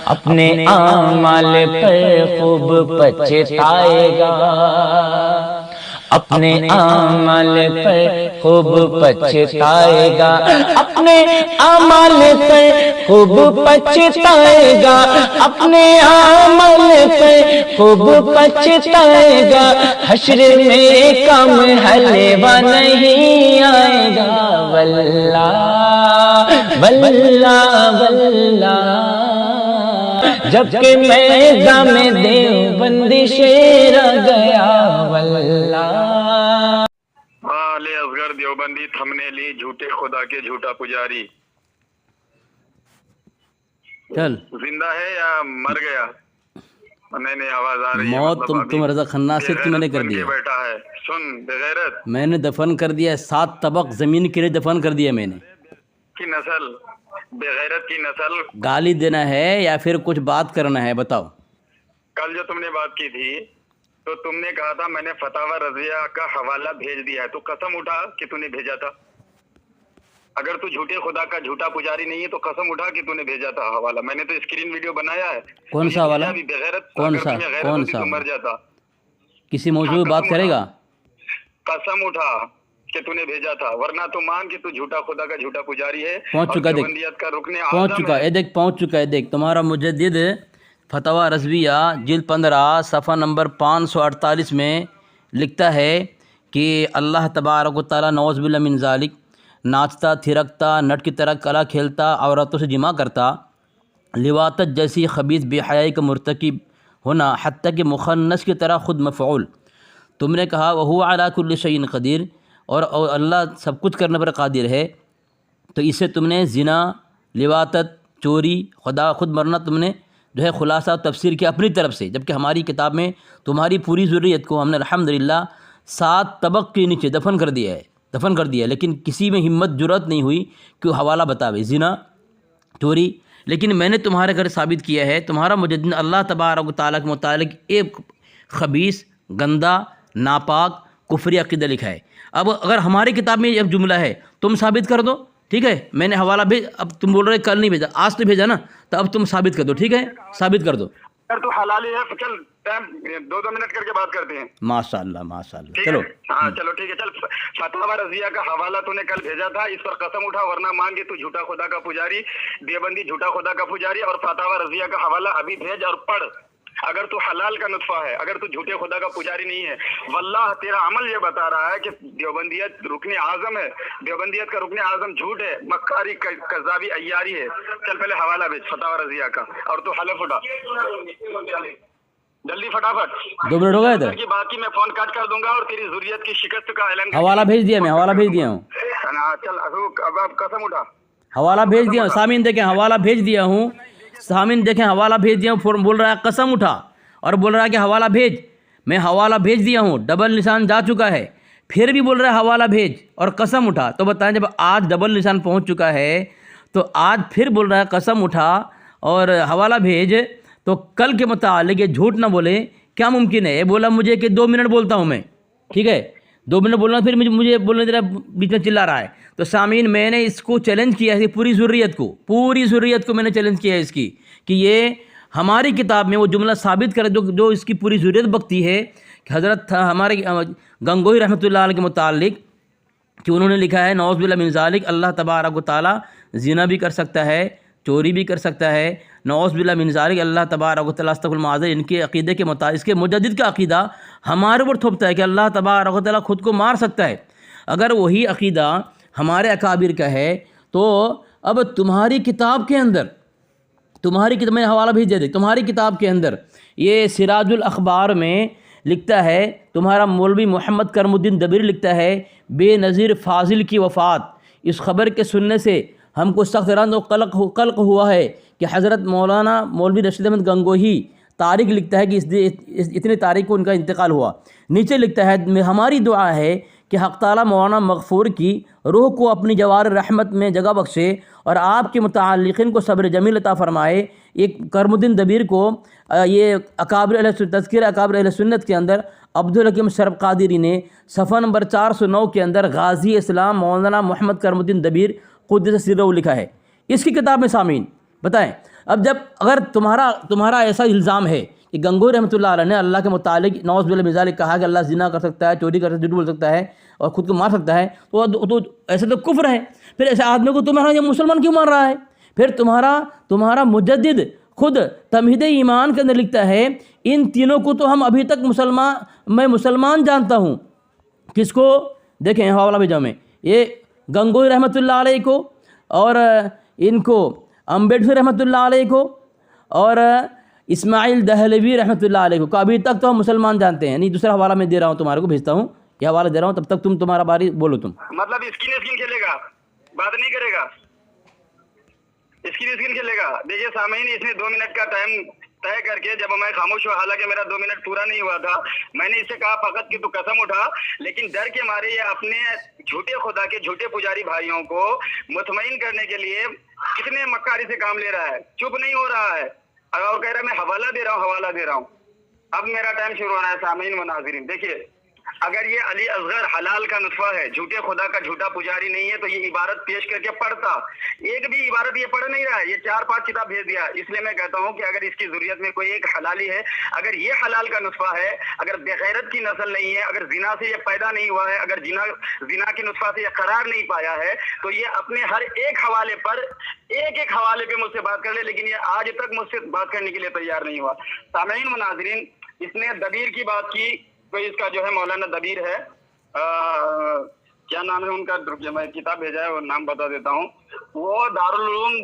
اپنے اعمال پر خوب پچھتائے گا، اپنے اعمال پر خوب پچھتائے گا، اپنے اعمال پر خوب پچھتائے گا، اپنے اعمال پر خوب پچھتائے گا، حشر میں کم حلوہ نہیں آئے گا، واللہ واللہ واللہ جبکہ میدان میں دیوبندی شیر گیا، واللہ علی اصغر دیوبندی تھمنے لی جھوٹے خدا کے جھوٹا پجاری، چل زندہ ہے یا مر گیا؟ نہیں آواز آ رہی ہے، موت تم رضا خناسر کی میں نے کر دیا، بیٹھا ہے سن بغیرت میں نے دفن کر دیا، 7 طبق زمین کے لیے دفن کر دیا میں نے۔ کی نسل، بغیرت کی نسل، گالی دینا ہے یا پھر کچھ بات کرنا ہے بتاؤ؟ کل جو تم نے بات کی تھی تو تم نے کہا تھا میں نے فتاوی رضیہ کا حوالہ بھیج دیا ہے، تو قسم اٹھا کہ تو نے بھیجا تھا؟ اگر تو جھوٹے خدا کا جھوٹا پجاری نہیں ہے تو قسم اٹھا کہ تو نے بھیجا تھا حوالہ، میں نے تو اسکرین ویڈیو بنایا ہے۔ کون سا حوالہ؟ کون سا کون سا؟ مر جاتا، کسی موضوع پہ بات کرے گا؟ قسم اٹھا کہ تو نے بھیجا تھا، ورنہ تو مان کہ تو جھوٹا خدا کا جھوٹا پجاری ہے، پہنچ چکا، دیکھ دیوبندیت کا رکن پہنچ اعظم چکا ہے، دیکھ پہنچ چکا ہے، دیکھ تمہارا مجدد فتاوی رضویہ جلد 15 صفحہ نمبر 548 میں لکھتا ہے کہ اللہ تبارک و تعالیٰ نعوذ باللہ من ذالک ناچتا تھرکتا نٹ کی طرح کلا کھیلتا عورتوں سے جمع کرتا، لواطت جیسی خبیث بے حیائی کا مرتکب ہونا، حتیٰ کہ مخنث کی طرح خود مفعول۔ تم نے کہا وہو علی کل شیء قدیر، اور اللہ سب کچھ کرنے پر قادر ہے، تو اسے تم نے زنا، لواطت، چوری، خود مرنا تم نے جو ہے خلاصہ تفسیر کیا اپنی طرف سے، جبکہ ہماری کتاب میں تمہاری پوری ذریت کو ہم نے الحمدللہ 7 طبق کے نیچے دفن کر دیا ہے، لیکن کسی میں ہمت جرأت نہیں ہوئی کہ وہ حوالہ بتاوے، زنا، چوری۔ لیکن میں نے تمہارے گھر ثابت کیا ہے، تمہارا مجدد اللہ تبارک و تعالیٰ کے متعلق ایک خبیث، گندہ، ناپاک، کفری عقیدہ لکھا ہے۔ اب اگر ہماری کتاب میں ایک جملہ ہے تم ثابت کر دو، ٹھیک ہے؟ میں نے حوالہ بھیج، اب تم بول رہے کل نہیں بھیجا، آج تو بھیجا نا، تو اب تم ثابت کر دو، ٹھیک ہے؟ ثابت کر دو۔ اگر تو حلالی ہے چل ٹائم 2 منٹ کر کے بات کرتے ہیں۔ ماشاءاللہ ماشاءاللہ، چلو ہاں چلو ٹھیک ہے، چل فتاوی رضیہ کا حوالہ تو نے کل بھیجا تھا، اس پر قسم اٹھا ورنہ مان کے تو جھوٹا خدا کا پجاری، دیوبندی جھوٹا خدا کا پجاری، اور فتاوی رضیہ کا حوالہ ابھی بھیج اور پڑھ۔ اگر تو حلال کا نطفہ ہے، اگر تو جھوٹے خدا کا پجاری نہیں ہے، واللہ تیرا عمل یہ بتا رہا ہے کہ دیوبندیت رکن اعظم ہے، دیوبندیت کا رکن اعظم جھوٹ ہے، مکاری، کذابی، عیاری ہے۔ چل پہلے حوالہ بھیج فتاوی رضیہ کا، اور تو حلف اٹھا جلدی فٹافٹ۔ 2 منٹ ہو گئے تھے، باقی میں فون کٹ کر دوں گا اور تیری ذریت کی شکست کا اعلان۔ حوالہ بھیج دیا، میں حوالہ بھیج دیا ہوں، چل اب قسم اٹھا، حوالہ بھیج دیا ہوں، سامعین دیکھیں حوالہ بھیج دیا ہوں، سامعین دیکھیں حوالہ بھیج دیا ہوں، فوراً بول رہا ہے قسم اٹھا، اور بول رہا ہے کہ حوالہ بھیج۔ میں حوالہ بھیج دیا ہوں، ڈبل نشان جا چکا ہے، پھر بھی بول رہا ہے حوالہ بھیج اور قسم اٹھا۔ تو بتائیں جب آج ڈبل نشان پہنچ چکا ہے تو آج پھر بول رہا ہے قسم اٹھا اور حوالہ بھیج، تو کل کے متعلق یہ جھوٹ نہ بولے، کیا ممکن ہے؟ یہ بولا مجھے کہ 2 منٹ بولتا ہوں میں، ٹھیک ہے؟ 2 منٹ بولنا، پھر مجھے بولنے دے رہا، بیچ میں چلا رہا ہے۔ تو سامعین میں نے اس کو چیلنج کیا ہے، پوری ذریت کو میں نے چیلنج کیا ہے اس کی، کہ یہ ہماری کتاب میں وہ جملہ ثابت کرے جو اس کی پوری ذریت بکتی ہے، کہ حضرت ہمارے گنگوہی رحمۃ اللہ علیہ کے متعلق کہ انہوں نے لکھا ہے نعوذ باللہ من ذالک اللہ تبارک و تعالیٰ زنا بھی کر سکتا ہے، چوری بھی کر سکتا ہے، نعوذ باللہ من ذالک اللہ تبارک و تعالیٰ استغفر المعاذ، ان کے عقیدے کے مطابق اس کے مجدد کا عقیدہ ہمارے اوپر تھوپتا ہے کہ اللہ تبارک و تعالیٰ خود کو مار سکتا ہے۔ اگر وہی عقیدہ ہمارے اکابر کا ہے تو اب تمہاری کتاب کے اندر، میں حوالہ بھیج دے، تمہاری کتاب کے اندر یہ سراج الاخبار میں لکھتا ہے، تمہارا مولوی محمد کرم الدین دبیر لکھتا ہے، بے نظیر فاضل کی وفات، اس خبر کے سننے سے ہم کو سخت رنج و قلق ہوا ہے کہ حضرت مولانا مولوی رشید احمد گنگوہی، تاریخ لکھتا ہے کہ اتنے تاریخ کو ان کا انتقال ہوا۔ نیچے لکھتا ہے ہماری دعا ہے کہ حق تعالیٰ مولانا مغفور کی روح کو اپنی جوار رحمت میں جگہ بخشے اور آپ کے متعلقین کو صبر جمیل عطا فرمائے۔ ایک کرم الدین دبیر کو یہ تذکرہ اکابر اہل سنت کے اندر عبدالحکیم شرف قادری نے صفحہ نمبر 409 کے اندر غازی اسلام مولانا محمد کرم الدین دبیر قدس سرہ لکھا ہے، اس کی کتاب میں سامعین بتائیں۔ اب جب اگر تمہارا ایسا الزام ہے کہ گنگوئی رحمۃ اللہ علیہ نے اللہ کے متعلق نعوذ باللہ من ذالک کہا کہ اللہ زنا کر سکتا ہے، چوری کر سکتا ہے، جھوٹ بول سکتا ہے اور خود کو مار سکتا ہے، تو ایسے تو کفر ہے. پھر ایسے آدمی کو تمہارا یہ مسلمان کیوں مار رہا ہے؟ پھر تمہارا مجدد خود تمہید ایمان کے اندر لکھتا ہے ان تینوں کو تو ہم ابھی تک میں مسلمان جانتا ہوں. کس کو؟ دیکھیں حوالہ بھیجا میں، یہ گنگوئی رحمۃ اللہ علیہ کو اور ان کو امبیڈکر رحمۃ اللہ علیہ کو اور اسماعیل دہلوی رحمۃ اللہ علیہ کو ابھی تک تو ہم مسلمان جانتے ہیں. نہیں، دوسرا حوالہ میں دے رہا ہوں، تمہارے کو بھیجتا ہوں، یہ حوالہ دے رہا ہوں، تب تک تمہارا باری بولو. تم مطلب اسکین کھیلے گا، بات نہیں کرے گا، اسکین کھیلے گا. دیکھیے سامعین، اس نے 2 منٹ کا ٹائم طے کر کے جب میں خاموش ہوا، حالانکہ میرا 2 منٹ پورا نہیں ہوا تھا، میں نے اس سے کہا فقط کہ تو قسم اٹھا، لیکن ڈر کے مارے یہ اپنے جھوٹے خدا کے جھوٹے پجاری بھائیوں کو مطمئن کرنے کے لیے کتنے مکاری سے کام لے رہا ہے، چپ نہیں ہو رہا ہے اور کہہ رہا ہے میں حوالہ دے رہا ہوں. اب میرا ٹائم شروع ہونا ہے سامعین و ناظرین. دیکھیے اگر یہ علی اصغر حلال کا نطفہ ہے، جھوٹے خدا کا جھوٹا پجاری نہیں ہے، تو یہ عبارت پیش کر کے پڑھتا. ایک بھی عبارت یہ پڑھ نہیں رہا ہے، یہ 4-5 کتاب بھیج دیا. اس لیے میں کہتا ہوں کہ اگر اس کی ضروریت میں کوئی ایک حلالی ہے، اگر یہ حلال کا نطفہ ہے، اگر بغیرت کی نسل نہیں ہے، اگر زنا سے یہ پیدا نہیں ہوا ہے، اگر زنا کے نطفہ سے یہ قرار نہیں پایا ہے، تو یہ اپنے ہر ایک حوالے پر ایک حوالے پہ مجھ سے بات کر لے، لیکن یہ آج تک مجھ سے بات کرنے کے لیے تیار نہیں ہوا. سامعین و ناظرین، اس نے دبیر کی بات کی. کوئی اس کا جو ہے مولانا دبیر ہے، کیا نام ہے ان کا، میں کتاب بھیجا ہے وہ نام بتا دیتا ہوں. وہ دارالعلوم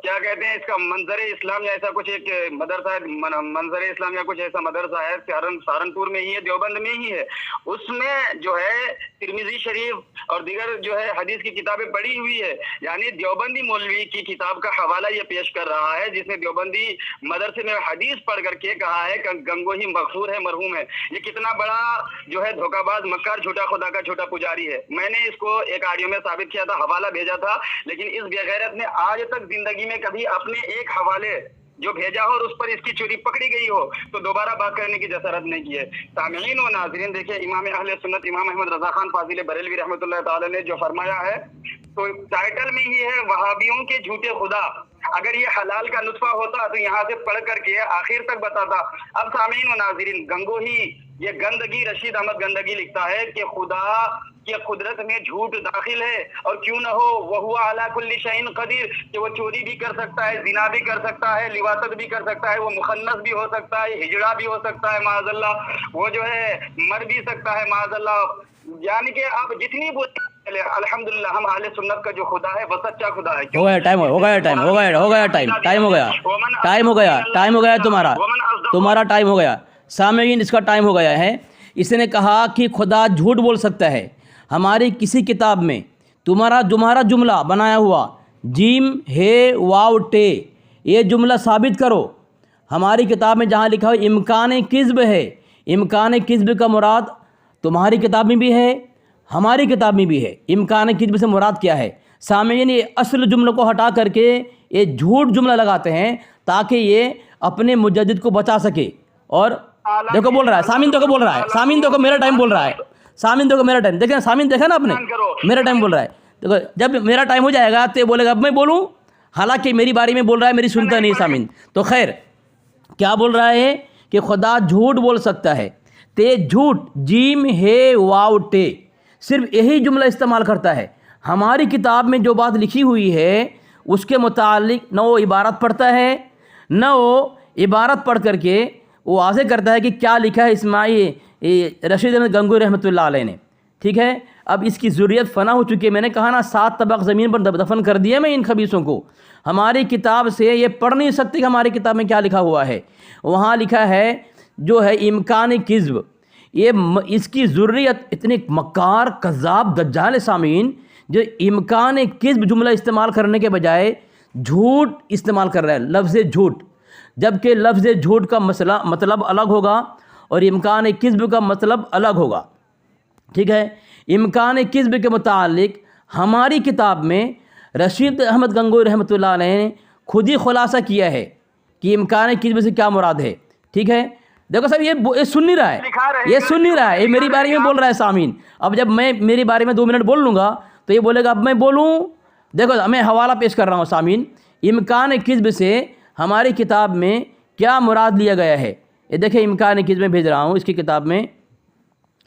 کیا کہتے ہیں اس کا، منظر اسلام یا ایسا کچھ ایک مدرسہ ہے، منظر اسلام یا کچھ ایسا مدرسہ ہے، سہارنپور میں ہی ہے، دیوبند میں ہی ہے. اس میں جو ہے ترمذی شریف اور دیگر جو ہے حدیث کی کتابیں پڑھی ہوئی ہے. یعنی دیوبندی مولوی کی کتاب کا حوالہ یہ پیش کر رہا ہے، جس نے دیوبندی مدرسے میں حدیث پڑھ کر کے کہا ہے کہ گنگوہی مغفور ہے، مرحوم ہے. یہ کتنا بڑا جو ہے دھوکہ باز، مکار، جھوٹا خدا کا جھوٹا پجاری ہے. میں نے اس کو ایک آڈیو میں ثابت کیا تھا، حوالہ بھیجا تھا، لیکن اس بغیرت نے آج تک زندگی میں کبھی اپنے ایک حوالے جو بھیجا ہو اور اس پر اس کی چوری پکڑی گئی ہو تو دوبارہ بات کرنے کی جسارت نہیں کی ہے. سامعین و ناظرین، دیکھیں امام اہل سنت امام احمد رضا خان فاضل بریلوی رحمۃ اللہ تعالی نے جو فرمایا ہے، تو ٹائٹل میں ہی ہے وہابیوں کے جھوٹے خدا. اگر یہ حلال کا نطفہ ہوتا تو یہاں سے پڑھ کر کے آخر تک بتاتا. اب سامعین و ناظرین، گنگوہی یہ گندگی رشید احمد گندگی لکھتا ہے کہ خدا کی قدرت میں جھوٹ داخل ہے، اور کیوں نہ ہو، وہو علی کل شیء قدیر، کہ وہ چوری بھی کر سکتا ہے، زنا بھی کر سکتا ہے، لواطت بھی کر سکتا ہے، وہ مخنث بھی ہو سکتا ہے، ہجڑا بھی ہو سکتا ہے معاذ اللہ، وہ جو ہے مر بھی سکتا ہے معاذ اللہ. یعنی کہ آپ جتنی بولیں، الحمدللہ ہم اہل سنت کا جو خدا ہے وہ سچا خدا ہے. ہو گیا تمہارا ٹائم ہو گیا. سامعین، اس کا ٹائم ہو گیا ہے. اس نے کہا کہ خدا جھوٹ بول سکتا ہے. ہماری کسی کتاب میں تمہارا جملہ بنایا ہوا جیم ہے واو ٹے، یہ جملہ ثابت کرو. ہماری کتاب میں جہاں لکھا ہو امکان کذب ہے، امکان کذب کا مراد تمہاری کتاب میں بھی ہے، ہماری کتاب میں بھی ہے. امکان کذب سے مراد کیا ہے؟ سامعین، یہ اصل جملوں کو ہٹا کر کے یہ جھوٹ جملہ لگاتے ہیں تاکہ یہ اپنے مجدد کو بچا سکے. اور دیکھو بول رہا ہے سامعین، دیکھو بول رہا ہے سامعین، دیکھو میرا ٹائم بول رہا ہے سامعین، دیکھو میرا ٹائم، دیکھیں سامعین، دیکھا نا آپ نے میرا ٹائم بول رہا ہے. دیکھو جب میرا ٹائم ہو جائے گا تو یہ بولے گا اب میں بولوں، حالانکہ میری باری میں بول رہا ہے، میری سنتا نہیں سامعین. تو خیر کیا بول رہا ہے کہ خدا جھوٹ بول سکتا ہے. تے جھوٹ جیم ہے واو ٹے، صرف یہی جملہ استعمال کرتا ہے. ہماری کتاب میں جو بات لکھی ہوئی ہے اس کے متعلق نہ وہ عبارت پڑھتا ہے، نہ وہ عبارت پڑھ کر کے وہ واضح کرتا ہے کہ کیا لکھا ہے اسماعیل رشید احمد گنگوئی رحمۃ اللہ علیہ نے. ٹھیک ہے، اب اس کی ضروریت فنا ہو چکی ہے. میں نے کہا نا 7 طبق زمین پر دفن کر دیا میں ان خبیثوں کو. ہماری کتاب سے یہ پڑھ نہیں سکتے کہ ہماری کتاب میں کیا لکھا ہوا ہے. وہاں لکھا ہے جو ہے امکان کذب. یہ اس کی ضروریت اتنے مکار کذاب دجال سامعین جو امکان کذب جملہ استعمال کرنے کے بجائے جھوٹ استعمال کر رہا ہے، لفظ جھوٹ، جبکہ لفظ جھوٹ کا مطلب الگ ہوگا اور امکان کذب کا مطلب الگ ہوگا. ٹھیک ہے، امکان کذب کے متعلق ہماری کتاب میں رشید احمد گنگوئی رحمۃ اللہ علیہ نے خود ہی خلاصہ کیا ہے کہ امکان کذب سے کیا مراد ہے. ٹھیک ہے، دیکھو صاحب یہ سن نہیں رہا ہے، یہ سن نہیں رہا ہے، یہ میری بارے میں بول رہا ہے سامعین. اب جب میں میری بارے میں 2 منٹ بول لوں گا تو یہ بولے گا اب میں بولوں. دیکھو میں حوالہ پیش کر رہا ہوں سامعین. امکان کذب سے ہماری کتاب میں کیا مراد لیا گیا ہے. یہ دیکھیں امکان کذب میں بھیج رہا ہوں، اس کی کتاب میں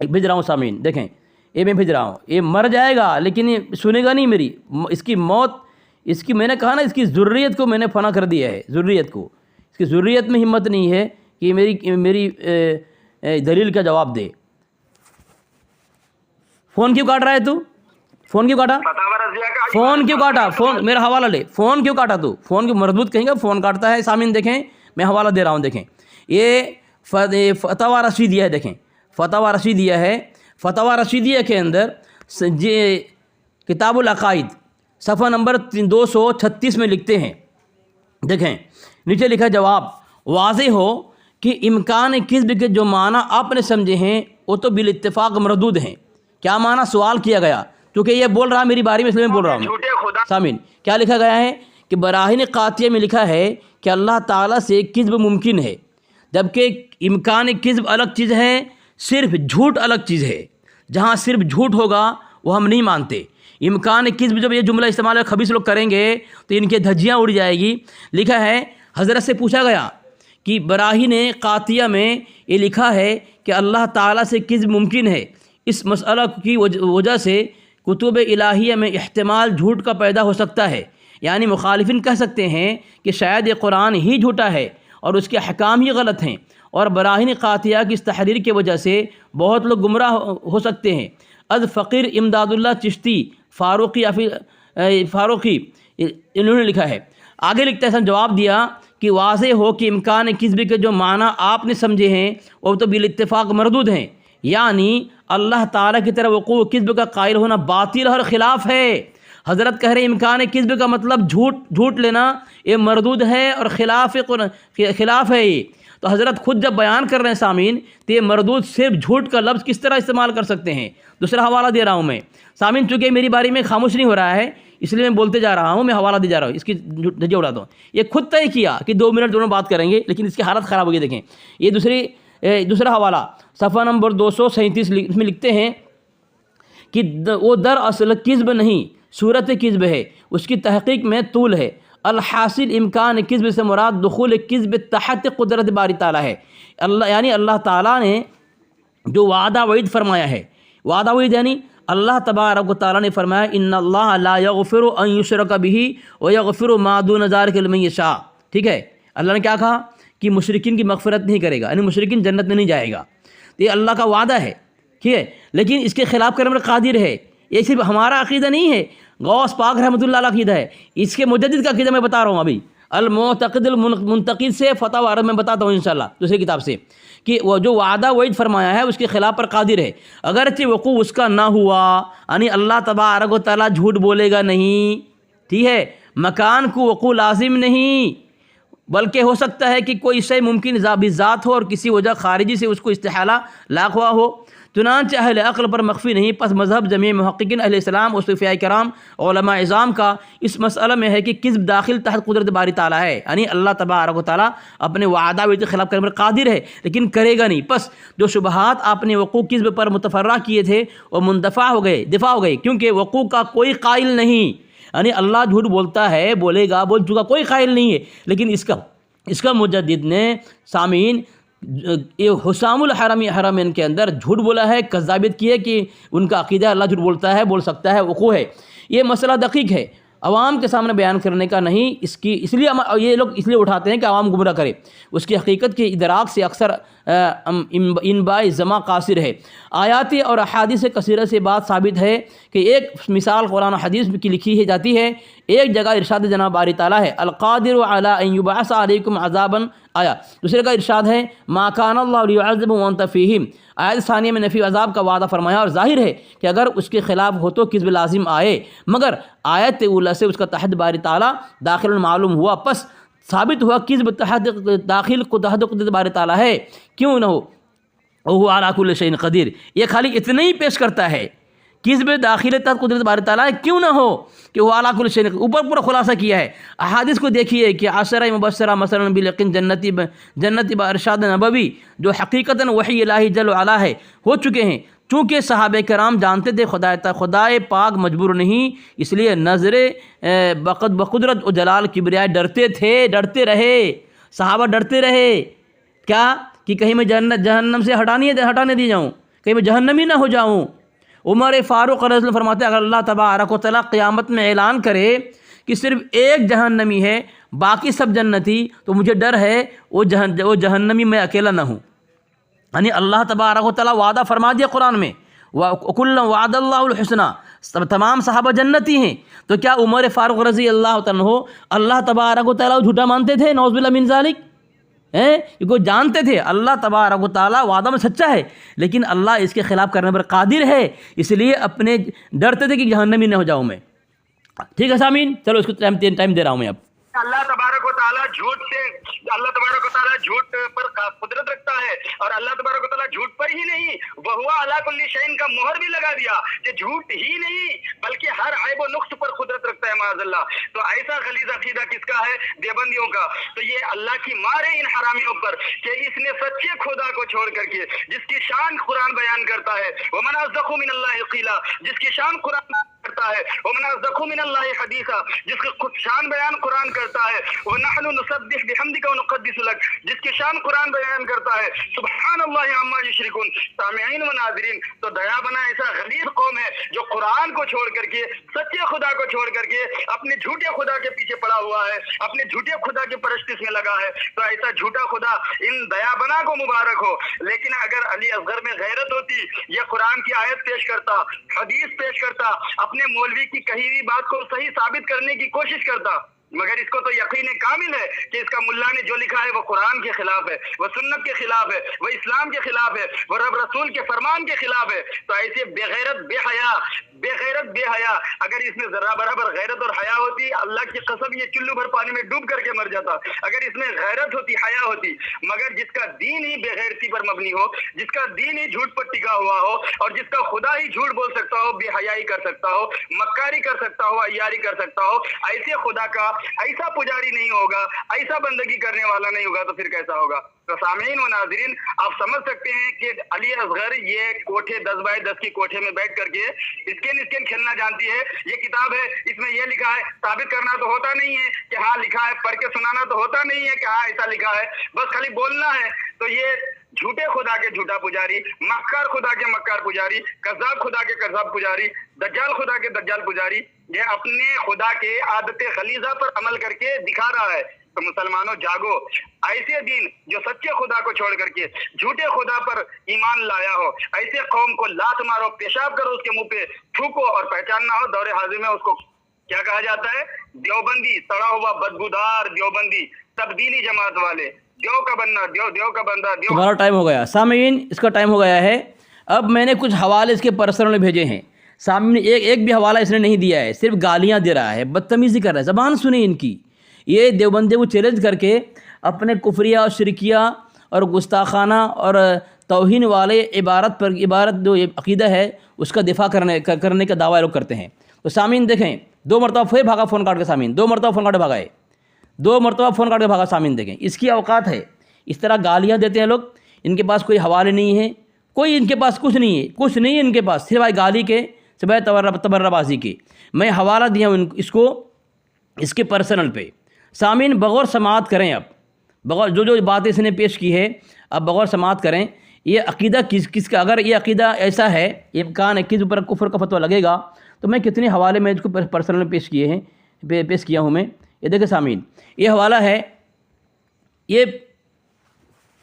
بھیج رہا ہوں سامعین. دیکھیں یہ میں بھیج رہا ہوں، یہ مر جائے گا لیکن یہ سنے گا نہیں میری. اس کی موت، اس کی میں نے کہا نا اس کی ذریت کو میں نے فنا کر دیا ہے. ذریت کو، اس کی ذریت میں ہمت نہیں ہے کہ میری دلیل کا جواب دے. فون کیوں کاٹ رہا ہے تو؟ فون کیوں کاٹا؟ فون کیوں کاٹا؟ فون میرا حوالہ لے. فون کیوں کاٹا تو؟ فون کی مردود کہیں گا فون کاٹتا ہے. سامعین دیکھیں میں حوالہ دے رہا ہوں. دیکھیں یہ فتاوی رشیدیہ ہے. دیکھیں فتاوی رشیدیہ ہے. فتاوی رشیدیہ کے اندر کتاب العقائد صفحہ نمبر 236 میں لکھتے ہیں. دیکھیں نیچے لکھا جواب: واضح ہو کہ امکان کذب کے جو معنی آپ نے سمجھے ہیں وہ تو بالاتفاق مردود ہیں. کیا معنی؟ سوال کیا گیا کیونکہ یہ بول رہا میری باری میں، اس لیے میں بول رہا ہوں. سامعین کیا لکھا گیا ہے کہ براہین قاطعہ میں لکھا ہے کہ اللہ تعالیٰ سے کذب ممکن ہے، جبکہ امکان کذب الگ چیز ہے، صرف جھوٹ الگ چیز ہے. جہاں صرف جھوٹ ہوگا وہ ہم نہیں مانتے. امکان کذب جب یہ جملہ استعمال خبیث لوگ کریں گے تو ان کے دھجیاں اڑ جائے گی. لکھا ہے حضرت سے پوچھا گیا کہ براہین قاطعہ میں یہ لکھا ہے کہ اللہ تعالیٰ سے کذب ممکن ہے، اس مسئلہ کی وجہ سے کتب الہیہ میں احتمال جھوٹ کا پیدا ہو سکتا ہے. یعنی مخالفین کہہ سکتے ہیں کہ شاید یہ قرآن ہی جھوٹا ہے اور اس کے احکام ہی غلط ہیں، اور براہین قاطعہ کی اس تحریر کی وجہ سے بہت لوگ گمراہ ہو سکتے ہیں. از فقیر امداد اللہ چشتی فاروقی انہوں نے لکھا ہے. آگے لکھتا ہے جواب دیا کہ واضح ہو کہ امکان کذب کے جو معنی آپ نے سمجھے ہیں وہ تو بالاتفاق مردود ہیں. یعنی اللہ تعالیٰ کی طرف وقوع کذب کا قائل ہونا باطل اور خلاف ہے. حضرت کہہ رہے ہیں امکان کذب کا مطلب جھوٹ لینا یہ مردود ہے اور خلاف ہے. یہ تو حضرت خود جب بیان کر رہے ہیں سامعین تو یہ مردود صرف جھوٹ کا لفظ کس طرح استعمال کر سکتے ہیں. دوسرا حوالہ دے رہا ہوں میں سامعین، چونکہ میری باری میں خاموش نہیں ہو رہا ہے اس لیے میں بولتے جا رہا ہوں، میں حوالہ دے جا رہا ہوں. اس کی دھجیاں اڑاتا ہوں. یہ خود طے کیا کہ 2 منٹ دونوں بات کریں گے لیکن اس کی حالت خراب ہو گئی. دیکھیں یہ دوسرا حوالہ صفحہ نمبر 237 اس میں لکھتے ہیں کہ وہ دراصل کذب نہیں، صورت کذب ہے، اس کی تحقیق میں طول ہے. الحاصل امکان کذب سے مراد دخول کذب تحت قدرت باری تعالیٰ ہے. یعنی اللہ تعالیٰ نے جو وعدہ وعید فرمایا ہے، وعدہ وعید یعنی اللہ تبارک و تعالیٰ نے فرمایا ان اللہ لا یغفر ان یشرک بہ ویغفر ما دون ذلک لمن یشاء. ٹھیک ہے، اللہ نے کیا کہا کہ مشرکین کی مغفرت نہیں کرے گا، یعنی مشرکین جنت میں نہیں جائے گا. تو یہ اللہ کا وعدہ ہے، ٹھیک ہے، لیکن اس کے خلاف کرنے پر قادر ہے. یہ صرف ہمارا عقیدہ نہیں ہے، غوث پاک رحمۃ اللہ علیہ عقیدہ ہے. اس کے مجدد کا عقیدہ میں بتا رہا ہوں ابھی. المعتقد المنتقد سے فتح عرب میں بتاتا ہوں انشاءاللہ دوسری کتاب سے کہ وہ جو وعدہ وعید فرمایا ہے اس کے خلاف پر قادر ہے. اگرچہ وقوع اس کا نہ ہوا، یعنی اللہ تبارک و تعالیٰ جھوٹ بولے گا نہیں، ٹھیک ہے، مکان کو وقوع لازم نہیں، بلکہ ہو سکتا ہے کہ کوئی شے ممکن ذات ہو اور کسی وجہ خارجی سے اس کو استحالہ لاق ہوا ہو. چنانچہ اہل عقل پر مخفی نہیں. پس مذہب جمیع محققین اہل اسلام اور صوفیاء کرام علماء اعظام کا اس مسئلہ میں ہے کہ کذب داخل تحت قدرت باری تعالیٰ ہے، یعنی اللہ تبارک و تعالیٰ اپنے وعدہ وعید کے خلاف کرنے پر قادر ہے لیکن کرے گا نہیں. پس جو شبہات آپ نے وقوع کذب پر متفرع کیے تھے وہ دفاع ہو گئے کیونکہ وقوع کا کوئی قائل نہیں، یعنی اللہ جھوٹ بولتا ہے، بولے گا، بول چکا، کوئی قائل نہیں ہے. لیکن اس کا مجدد نے سامعین حسام الحرمین کے اندر جھوٹ بولا ہے، کذابیت کی ہے کہ ان کا عقیدہ اللہ جھوٹ بولتا ہے، بول سکتا ہے، وقوع ہے. یہ مسئلہ دقیق ہے، عوام کے سامنے بیان کرنے کا نہیں. اس لیے یہ لوگ اس لیے اٹھاتے ہیں کہ عوام گمراہ کرے. اس کی حقیقت کے ادراک سے اکثر انباء زما قاصر ہے. آیات اور احادیث کثیرہ سے بات ثابت ہے کہ ایک مثال قرآن و حدیث کی لکھی جاتی ہے. ایک جگہ ارشاد جناب باری تعالیٰ ہے القادر علی ان یبعث علیکم عذابا آیا. دوسرے کا ارشاد ہے ما کان اللہ لیعذب وانت فیہم. آیت ثانیہ میں نفی عذاب کا وعدہ فرمایا اور ظاہر ہے کہ اگر اس کے خلاف ہو تو کذب لازم آئے، مگر آیت اولا سے اس کا تحت باری تعالیٰ داخل معلوم ہوا. پس ثابت ہوا کذب تحت داخل کو تحت قدرت باری تعالیٰ ہے، کیوں نہ ہو، وہ علی کل شیء قدیر. یہ خالی اتنا ہی پیش کرتا ہے کذب داخل تحت قدرت باری تعالیٰ ہے، کیوں نہ ہو کہ وہ علی کل شیء، اوپر پورا خلاصہ کیا ہے. احادیث کو دیکھیے کہ عشرہ مبشرہ مثلا بالیقین جنتی با ارشاد نبوی جو حقیقتاً وحی الہی جل وعلا ہے ہو چکے ہیں، چونکہ صحابہ کرام جانتے تھے خدائے پاک مجبور نہیں، اس لیے نظر بقدرت و جلال کبریاء ڈرتے رہے، صحابہ ڈرتے رہے کیا کہ کہیں میں جہنم سے ہٹانے دی جاؤں، کہیں میں جہنمی نہ ہو جاؤں۔ عمر فاروق رضی اللہ عنہ فرماتے ہیں اگر اللہ تبارک و تعالیٰ قیامت میں اعلان کرے کہ صرف ایک جہنمی ہے باقی سب جنتی، تو مجھے ڈر ہے وہ جہنمی میں اکیلا نہ ہوں۔ یعنی اللہ تبارک و تعالیٰ وعدہ فرما دیا قرآن میں، وَكُلًّا وَعَدَ اللَّهُ الْحُسْنَى، تمام صحابہ جنتی ہیں، تو کیا عمر فاروق رضی اللہ عنہ اللہ تبارک و تعالیٰ جھوٹا مانتے تھے؟ نعوذ باللہ من ذالک، کو جانتے تھے اللہ تبارک و تعالیٰ وعدہ میں سچا ہے، لیکن اللہ اس کے خلاف کرنے پر قادر ہے، اس لیے اپنے ڈرتے تھے کہ جہنمی نہ ہو جاؤں میں۔ ٹھیک ہے سامعین، چلو اس کو ٹائم دے رہا ہوں میں اب۔ اللہ تبارک و تعالیٰ جھوٹ پر قدرت رکھتا ہے، اور اللہ تبارک و تعالیٰ جھوٹ پر ہی نہیں، وَهُوَ عَلَىٰ كُلِّ شَيْءٍ کا مہر بھی لگا دیا کہ جھوٹ ہی نہیں بلکہ ہر عیب و نقص پر قدرت رکھتا ہے معاذ اللہ۔ تو ایسا غلیظ عقیدہ کس کا ہے؟ دیوبندیوں کا۔ تو یہ اللہ کی مار ہے ان حرامیوں پر کہ اس نے سچے خدا کو چھوڑ کر کے، جس کی شان قرآن بیان کرتا ہے، وَمَنْ أَصْدَقُ مِنَ اللَّهِ قِيلًا، جس کی شان قرآن کرتا ہے، وَمَنْ أَصْدَقُ مِنَ اللَّهِ حَدِيثًا، جس کی شان بیان قرآن کرتا ہے، وَنَحْنُ نُسَبِّحُ بِحَمْدِكَ وَنُقَدِّسُ لَكَ، جس کی شان قرآن بیان کرتا ہے، سبحان اللہ عما یشرکون۔ سامعین و ناظرین، تو دیا بنا ایسا غلیظ قوم ہے جو قرآن کو چھوڑ کر کے، سچے خدا کو چھوڑ کر کے اپنے جھوٹے خدا کے پیچھے پڑا ہوا ہے، اپنے جھوٹے خدا کے پرستش میں لگا ہے۔ تو ایسا جھوٹا خدا ان دیا بنا کو مبارک ہو۔ لیکن اگر علی اصغر میں غیرت ہوتی، یہ قرآن کی آیت پیش کرتا، حدیث پیش کرتا، اپنے مولوی کی کہی ہوئی بات کو صحیح ثابت کرنے کی کوشش کرتا، مگر اس کو تو یقین کامل ہے کہ اس کا ملا نے جو لکھا ہے وہ قرآن کے خلاف ہے، وہ سنت کے خلاف ہے، وہ اسلام کے خلاف ہے، وہ رب رسول کے فرمان کے خلاف ہے۔ تو ایسے بے غیرت بے حیا اگر اس میں ذرہ برابر غیرت اور حیا ہوتی، اللہ کی قسم یہ چلو بھر پانی میں ڈوب کر کے مر جاتا۔ اگر اس میں غیرت ہوتی، حیا ہوتی، مگر جس کا دین ہی بے غیرتی پر مبنی ہو، جس کا دین ہی جھوٹ پر ٹکا ہوا ہو، اور جس کا خدا ہی جھوٹ بول سکتا ہو، بے حیائی کر سکتا ہو، مکاری کر سکتا ہو، عیاری کر سکتا ہو، ایسے خدا کا ایسا پجاری نہیں ہوگا، ایسا بندگی کرنے والا نہیں ہوگا، تو پھر کیسا ہوگا؟ تو سامعین و ناظرین، آپ سمجھ سکتے ہیں کہ علی اصغر یہ کوٹھے 10 بائی 10 کی کوٹھے میں بیٹھ کر کے اسکین کھیلنا جانتی ہے۔ یہ کتاب ہے، اس میں یہ لکھا ہے، ثابت کرنا تو ہوتا نہیں ہے کہ ہاں لکھا ہے، پڑھ کے سنانا تو ہوتا نہیں ہے کہ ہاں ایسا لکھا ہے، بس خالی بولنا ہے۔ تو یہ جھوٹے خدا کے جھوٹا پجاری، مکار خدا کے مکار پجاری، کذاب خدا کے کذاب پجاری، دجال خدا کے دجال پجاری، یہ اپنے خدا کے عادت غلیظہ پر عمل کر کے دکھا رہا ہے۔ تو مسلمانوں جاگو، ایسے دین جو سچے خدا کو چھوڑ کر کے جھوٹے خدا پر ایمان لایا ہو، ایسے قوم کو لات مارو، پیشاب کرو اس کے منہ پہ، تھوکو، اور پہچاننا ہو دور حاضر میں اس کو کیا کہا جاتا ہے؟ دیوبندی، سڑا ہوا بدبودار دیوبندی، تبدیلی جماعت والے، دیو کا بندہ، دیو کا بندہ، دیو۔ تمہارا ٹائم ہو گیا سامعین، اس کا ٹائم ہو گیا ہے۔ اب میں نے کچھ حوالے اس کے پرسنل بھیجے ہیں، سامنے ایک بھی حوالہ اس نے نہیں دیا ہے، صرف گالیاں دے رہا ہے، بدتمیزی کر رہا ہے۔ زبان سنیں ان کی، یہ دیوبندی کو چیلنج کر کے اپنے کفریہ اور شرکیہ اور گستاخانہ اور توہین والے عبارت جو عقیدہ ہے اس کا دفاع کرنے کا دعویٰ لوگ کرتے ہیں۔ تو سامعین دیکھیں، 2 مرتبہ پھر بھاگا فون کاٹ کے، سامعین 2 مرتبہ فون کاٹ کے بھاگا ہے، 2 مرتبہ فون کاٹ کے بھاگا۔ سامعین دیکھیں، اس کی اوقات ہے، اس طرح گالیاں دیتے ہیں لوگ، ان کے پاس کوئی حوالے نہیں ہے، کوئی ان کے پاس کچھ نہیں ہے، کچھ نہیں ہے ان کے پاس سوائے گالی کے، سوائے تبرہ بازی کے۔ میں حوالہ دیا ہوں اس کو، اس کے پرسنل پہ۔ سامعین بغور سماعت کریں، اب بغور جو باتیں اس نے پیش کی ہے اب بغور سماعت کریں۔ یہ عقیدہ کس کا، اگر یہ عقیدہ ایسا ہے، امکان ہے کس اوپر کفر کا فتویٰ لگے گا، تو میں کتنے حوالے میں اس کو پرسنل پیش کیا ہوں میں۔ یہ دیکھیں سامعین، یہ حوالہ ہے، یہ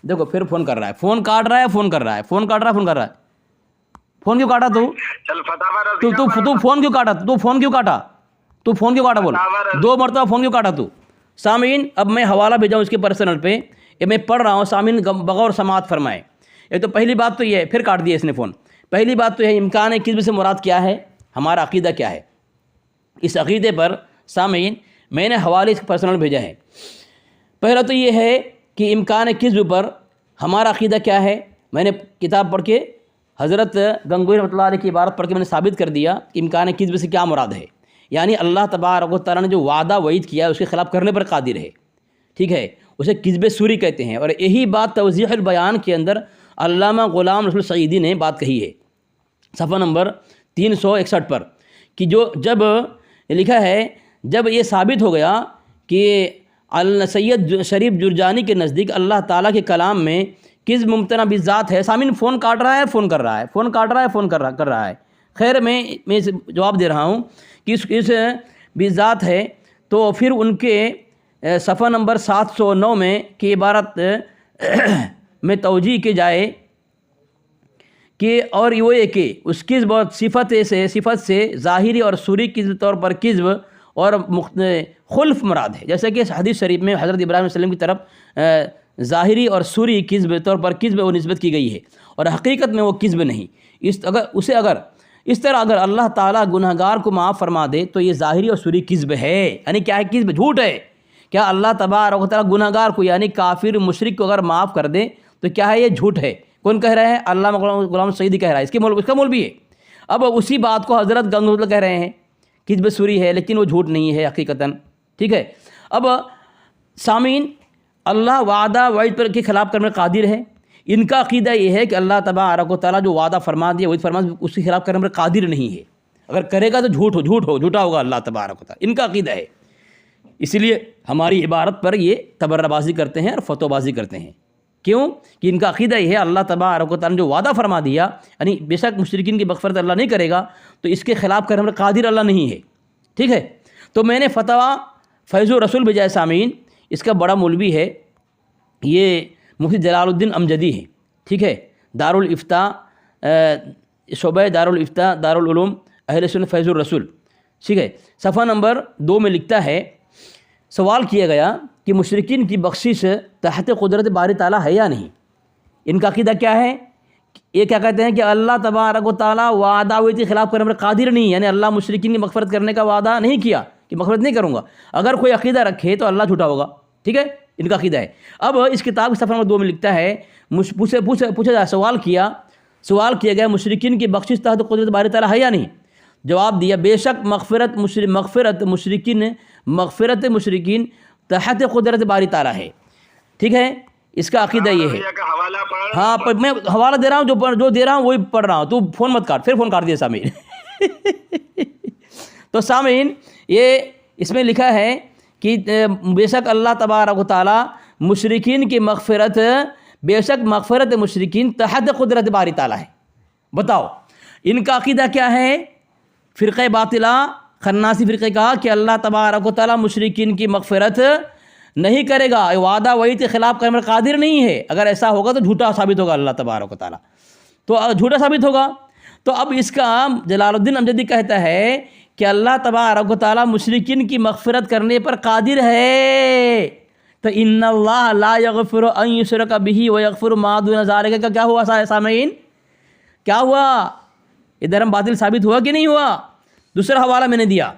دیکھو پھر فون کر رہا ہے، فون کاٹ رہا ہے، فون کر رہا ہے، فون کاٹ رہا ہے، فون کر رہا ہے۔ فون کیوں کاٹا تو فون کیوں کاٹا تو فون کیوں کاٹا بول، 2 مرتبہ فون کیوں کاٹا تو؟ سامعین اب میں حوالہ بھیجا ہوں اس کے پرسنل پہ، یہ میں پڑھ رہا ہوں، سامعین بغور سماعت فرمائے۔ ایک تو پہلی بات تو یہ ہے، پھر کاٹ دیا اس نے فون۔ پہلی بات تو یہ ہے، امکان کذب سے مراد کیا ہے، ہمارا عقیدہ کیا ہے۔ اس عقیدے پر سامعین میں نے حوالے اس پرسنل بھیجا ہے۔ پہلا تو یہ ہے کہ امکان کذب پر ہمارا عقیدہ کیا ہے، میں نے کتاب پڑھ کے حضرت گنگوئی رحمۃ اللہ علیہ کی عبارت پڑھ کے میں نے ثابت کر دیا کہ امکان کذب سے کیا مراد ہے، یعنی اللہ تبارک و تعالیٰ نے جو وعدہ وعید کیا ہے اس کے خلاف کرنے پر قادر ہے، ٹھیک ہے، اسے کذب سوری کہتے ہیں۔ اور یہی بات توضیح البیان کے اندر علامہ غلام رسول سعیدی نے بات کہی ہے، صفحہ نمبر 361 پر کہ جب لکھا ہے جب یہ ثابت ہو گیا کہ سید شریف جرجانی کے نزدیک اللہ تعالیٰ کے کلام میں کذب ممتنع بالذات ہے. سامعین فون کاٹ رہا ہے، فون کر رہا ہے، فون کاٹ رہا ہے، فون کر رہا ہے. خیر میں جواب دے رہا ہوں کہ اس بالذات ہے تو پھر ان کے صفحہ نمبر 709 میں کی عبارت میں توجیہ کی جائے کہ اور یہ کہ اس کذب اور صفت سے ظاہری اور صوری کے طور پر کذب اور خلف مراد ہے. جیسے کہ حدیث شریف میں حضرت ابراہیم علیہ السلام کی طرف ظاہری اور صوری کذب طور پر کذب و نسبت کی گئی ہے اور حقیقت میں وہ کذب نہیں. اگر اس طرح اگر اللہ تعالیٰ گنہگار کو معاف فرما دے تو یہ ظاہری اور صوری کذب ہے. یعنی کیا ہے؟ کذب، جھوٹ ہے. کیا اللہ تبارک و تعالیٰ گنہگار کو یعنی کافر مشرک کو اگر معاف کر دے تو کیا ہے؟ یہ جھوٹ ہے. کون کہہ رہا ہے؟ علامہ غلام سعیدی کہہ رہا ہے، اس کا مولوی ہے. اب اسی بات کو حضرت گنگوہی کہہ رہے ہیں کذب صوری ہے لیکن وہ جھوٹ نہیں ہے حقیقتاً. ٹھیک ہے. اب سامعین اللہ وعدہ وعید پر کے خلاف کرنے میں قادر ہے. ان کا عقیدہ یہ ہے کہ اللہ تبارک و تعالیٰ جو وعدہ فرما دیا وعید فرما دیا اس کے خلاف کرنے میں قادر نہیں ہے. اگر کرے گا تو جھوٹا ہوگا اللہ تبارک و تعالیٰ. ان کا عقیدہ ہے. اسی لیے ہماری عبارت پر یہ تبرہ بازی کرتے ہیں اور فتوی بازی کرتے ہیں. کیوں؟ کہ ان کا عقیدہ یہ ہے اللہ تبارک و تعالیٰ نے جو وعدہ فرما دیا یعنی بے شک مشرکین کی مغفرت اللہ نہیں کرے گا تو اس کے خلاف کرنے میں قادر اللہ نہیں ہے. ٹھیک ہے. تو میں نے فتویٰ فیض الرسول بھیجا ہے سامعین. اس کا بڑا مولوی ہے، یہ مفتی جلال الدین امجدی ہے. ٹھیک ہے. دارالفتاء شعبہ دارالفتاء دارالعلوم اہل سنت فیض الرسول. ٹھیک ہے. صفحہ نمبر 2 میں لکھتا ہے، سوال کیا گیا کہ مشرکین کی بخشش تحت قدرت باری تعالیٰ ہے یا نہیں. ان کا عقیدہ کیا ہے؟ یہ کیا کہتے ہیں کہ اللہ تبارک و تعالیٰ وعدہ وعید کے خلاف کرنے پر قادر نہیں، یعنی اللہ مشرکین کی مغفرت کرنے کا وعدہ نہیں کیا کہ مغفرت نہیں کروں گا. اگر کوئی عقیدہ رکھے تو اللہ جھوٹا ہوگا. ٹھیک ہے. ان کا عقیدہ ہے. اب اس کتاب کے صفحہ نمبر 2 میں لکھتا ہے، پوچھا جائے سوال کیا گیا مشرکین کی بخشش تحت قدرت باری تعالیٰ ہے یا نہیں. جواب دیا بے شک مغفرت مشرکین تحت قدرت باری تعالیٰ ہے. ٹھیک ہے. اس کا عقیدہ یہ ہے. ہاں میں حوالہ دے رہا ہوں، جو دے رہا ہوں وہی پڑھ رہا ہوں. تو فون مت کاٹ. پھر فون کاٹ دیا سامعین. تو سامعین یہ اس میں لکھا ہے کہ بے شک اللہ تبارک و تعالیٰ مشرکین کی مغفرت، بے شک مغفرت مشرکین تحت قدرت باری تعالیٰ ہے. بتاؤ ان کا عقیدہ کیا ہے؟ فرقہ باطلہ خناسی فرقے کہا کہ اللہ تبارک و تعالیٰ مشرکین کی مغفرت نہیں کرے گا، وعدہ وعید کے خلاف کرنے میں قادر نہیں ہے. اگر ایسا ہوگا تو جھوٹا ثابت ہوگا اللہ تبارک و تعالیٰ. تو جھوٹا ثابت ہوگا. تو اب اس کا جلال الدین امجدی کہتا ہے کہ اللہ تبارک و تعالیٰ مشرکین کی مغفرت کرنے پر قادر ہے. تو ان اللہ لا یغفر ان یشرک بہ ویغفر ما دون ذلک کا کیا ہوا سامعین؟ کیا ہوا؟ ادھر ہم باطل ثابت ہوا کہ نہیں ہوا؟ دوسرا حوالہ میں نے دیا.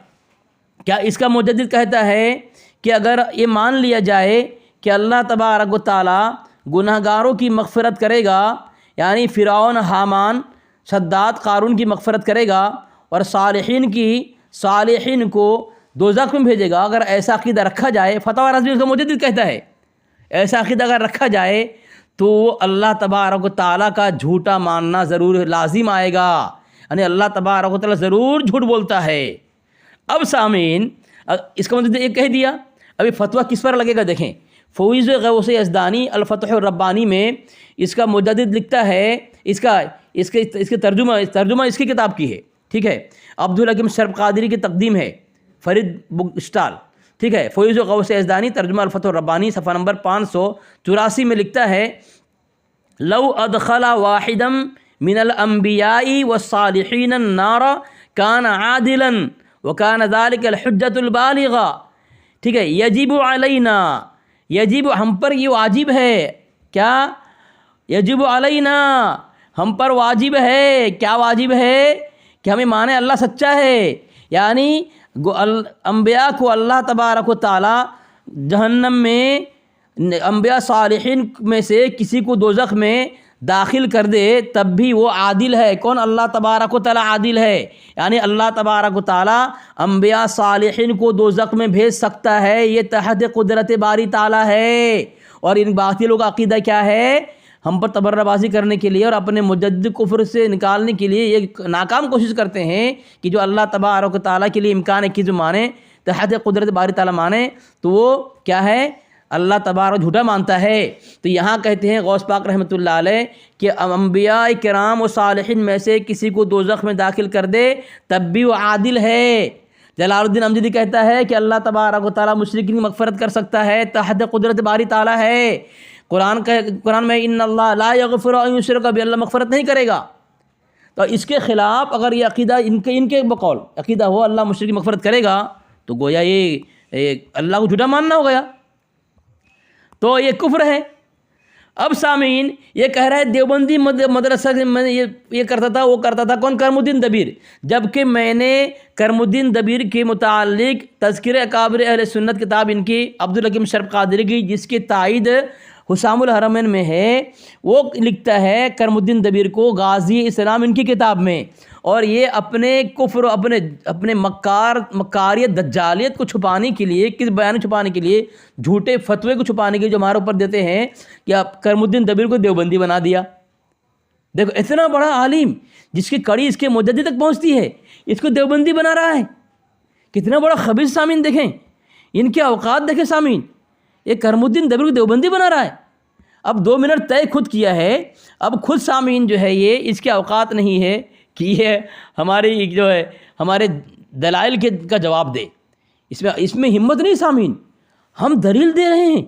کیا اس کا مجدد کہتا ہے کہ اگر یہ مان لیا جائے کہ اللہ تبارک و تعالیٰ گناہ گاروں کی مغفرت کرے گا، یعنی فرعون، حامان، شداد، قارون کی مغفرت کرے گا اور صالحین کو دوزخ میں بھیجے گا، اگر ایسا عقیدہ رکھا جائے، فتویٰ رضوی اس کا مجدد کہتا ہے ایسا عقیدہ اگر رکھا جائے تو اللہ تبارک و تعالیٰ کا جھوٹا ماننا ضرور لازم آئے گا. یعنی اللہ تبارک و تعالیٰ ضرور جھوٹ بولتا ہے. اب سامعین اس کا مطلب ایک کہہ دیا. ابھی فتویٰ کس پر لگے گا دیکھیں. فویض غوث یزدانی الفتح الربانی میں اس کا مجدد لکھتا ہے، اس کے ترجمہ اس کی کتاب کی ہے. ٹھیک ہے. عبدالحکیم شرف قادری کی تقدیم ہے، فرید بک اسٹال. ٹھیک ہے. فویض غوث یزدانی ترجمہ الفتح الربانی صفحہ نمبر 584 میں لکھتا ہے، لو ادخل واحدا من الانبیاء والصالحین النار کان عادلا وکان ذلک الحجۃ البالغہ. ٹھیک ہے. یجب علینا، یجب ہم پر یہ واجب ہے. کیا؟ یجب علینا ہم پر واجب ہے. کیا واجب ہے؟ کہ ہمیں مانے اللہ سچا ہے. یعنی انبیاء کو اللہ تبارک و تعالیٰ جہنم میں، انبیاء صالحین میں سے کسی کو دوزخ میں داخل کر دے تب بھی وہ عادل ہے. کون؟ اللہ تبارک و تعالیٰ عادل ہے. یعنی اللہ تبارک و تعالیٰ انبیاء صالحین کو دوزخ میں بھیج سکتا ہے. یہ تحت قدرت باری تعالیٰ ہے. اور ان باطلوں کا عقیدہ کیا ہے؟ ہم پر تبرہ بازی کرنے کے لیے اور اپنے مجدد کفر سے نکالنے کے لیے یہ ناکام کوشش کرتے ہیں کہ جو اللہ تبارک و تعالیٰ کے لیے امکان ہے کہ جو مانے تحت قدرت باری تعالیٰ مانے تو وہ کیا ہے اللہ تبارک جھوٹا مانتا ہے۔ تو یہاں کہتے ہیں غوث پاک رحمۃ اللہ علیہ کہ انبیاء کرام و صالحین میں سے کسی کو دوزخ میں داخل کر دے تب بھی وہ عادل ہے۔ جلال الدین امجدی کہتا ہے کہ اللہ تبارک و تعالیٰ مشرکین کی مغفرت کر سکتا ہے، تحت قدرت باری تعالیٰ ہے۔ قرآن میں ان اللہ لا یغفر ان یشرک بہ، اللہ مغفرت نہیں کرے گا۔ تو اس کے خلاف اگر یہ عقیدہ ان کے بقول عقیدہ ہو اللہ مشرک کی مغفرت کرے گا تو گویا یہ اللہ کو جھوٹا ماننا ہو گیا، تو یہ کفر ہے۔ اب سامعین یہ کہہ رہا ہے دیوبندی مدرسہ میں یہ کرتا تھا، وہ کرتا تھا کون؟ کرم الدین دبیر، جبکہ میں نے کرم الدین دبیر کے متعلق تذکرہ اکابر اہل سنت کتاب ان کی عبدالحکیم شرف قادری کی جس کی تائید حسام الحرمین میں ہے، وہ لکھتا ہے کرم الدین دبیر کو غازی اسلام ان کی کتاب میں، اور یہ اپنے کفر و اپنے مکاریت دجالیت کو چھپانے کے لیے، کس بیان چھپانے کے لیے، جھوٹے فتوے کو چھپانے کے لیے جو ہمارے اوپر دیتے ہیں کہ آپ کرم الدین دبیر کو دیوبندی بنا دیا۔ دیکھو اتنا بڑا عالم جس کی کڑی اس کے مجدد تک پہنچتی ہے، اس کو دیوبندی بنا رہا ہے، کتنا بڑا خبیث۔ سامعین دیکھیں ان کے اوقات، دیکھیں سامعین، یہ کرم الدین دبیر کو دیوبندی بنا رہا ہے۔ اب 2 منٹ طے خود کیا ہے، اب خود سامعین جو ہے یہ اس کے اوقات نہیں ہے کہ یہ ہماری جو ہے ہمارے دلائل کا جواب دے، اس میں ہمت نہیں۔ سامعین ہم دلیل دے رہے ہیں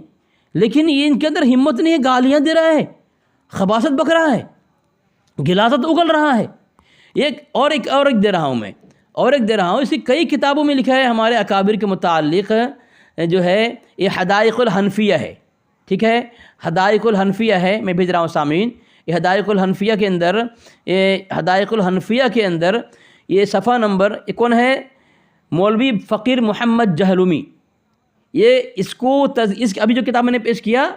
لیکن یہ ان کے اندر ہمت نہیں ہے، گالیاں دے رہا ہے، خباثت بک رہا ہے، غلاظت اگل رہا ہے۔ ایک دے رہا ہوں میں، دے رہا ہوں، اس کی کئی کتابوں میں لکھا ہے ہمارے اکابر کے متعلق جو ہے یہ حدائق الحنفیہ ہے، ٹھیک ہے، حدائق الحنفیہ ہے، میں بھیج رہا ہوں سامعین۔ یہ حدائق الحنفیہ کے اندر یہ صفحہ نمبر کون ہے؟ مولوی فقیر محمد جہلمی۔ یہ ابھی جو کتاب میں نے پیش کیا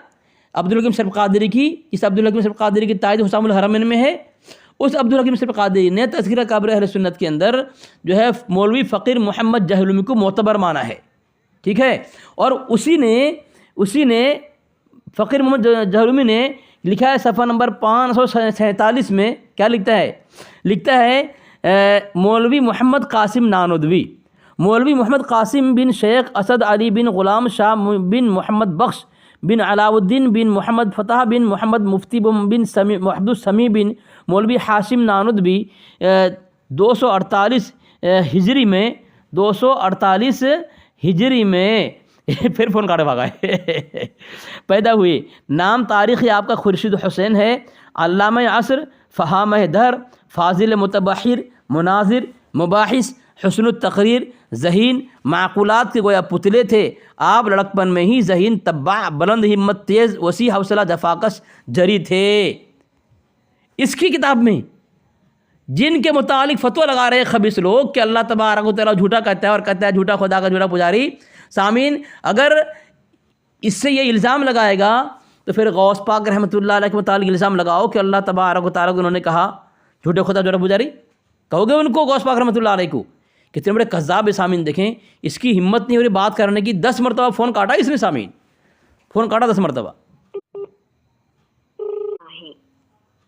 عبدالحکیم شرف قادری کی، اس عبدالحکیم شرف قادری کی تائید حسام الحرمین میں ہے، اس عبدالحکیم شرف قادری نے تذکرہ اکابر اہل سنت کے اندر جو ہے مولوی فقیر محمد جہلمی کو معتبر مانا ہے، ٹھیک ہے، اور اسی نے فقیر محمد جہلمی نے لکھا ہے صفحہ نمبر 547 میں، کیا لکھتا ہے مولوی محمد قاسم نانودوی، مولوی محمد قاسم بن شیخ اسد علی بن غلام شاہ بن محمد بخش بن علاء الدین بن محمد فتح بن محمد مفتی بن محمد السمیع بن مولوی حاشم نانودوی 248 ہجری میں پھر فون کاٹے بھاگا ہے پیدا ہوئے۔ نام تاریخ آپ کا خورشید حسین ہے، علامہ عصر، فہامہ دہر، فاضل متبحر، مناظر، مباحث، حسن التقریر، ذہین، معقولات کے گویا پتلے تھے آپ، لڑکپن میں ہی ذہین، تباع، بلند ہمت، تیز، وسیع حوصلہ، جفاکش، جری تھے۔ اس کی کتاب میں جن کے متعلق فتویٰ لگا رہے خبیث لوگ کہ اللہ تبارک و تعالیٰ جھوٹا کہتا ہے اور کہتا ہے جھوٹا خدا کا جھوٹا پجاری، سامعین اگر اس سے یہ الزام لگائے گا تو پھر غوث پاک رحمۃ اللہ علیہ کے متعلق الزام لگاؤ کہ اللہ تبارک و تعالیٰ کو انہوں نے کہا جھوٹے خدا جھوٹا پجاری، کہو گے ان کو غوث پاک رحمۃ اللہ علیہ کو؟ کتنے بڑے کذاب ہے سامعین۔ دیکھیں اس کی ہمت نہیں ہو رہی بات کرنے کی، 10 مرتبہ فون کاٹا اس نے، سامعین فون کاٹا 10 مرتبہ۔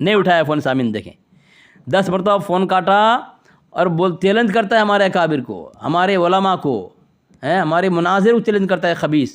نہیں اٹھایا فون سامعین، دیکھیں 10 مرتبہ فون کاٹا اور چیلنج کرتا ہے ہمارے اکابر کو، ہمارے علماء کو، ہمارے مناظر کو چیلنج کرتا ہے خبیث۔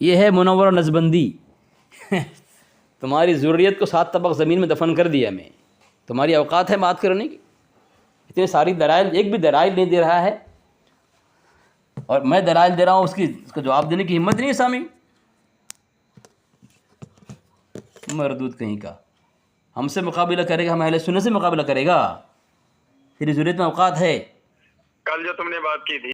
یہ ہے منور نظبندی تمہاری ضروریت کو 7 طبق زمین میں دفن کر دیا میں، تمہاری اوقات ہے بات کرنے کی؟ اتنے ساری دلائل، ایک بھی دلائل نہیں دے رہا ہے، اور میں دلائل دے رہا ہوں، اس کو جواب دینے کی ہمت نہیں ہے سامعین۔ مردود کہیں کا، ہم سے مقابلہ کرے گا، ہم اہل سنت سے مقابلہ کرے گا، تیری ضرورت میں اوقات ہے؟ کل جو تم نے بات کی تھی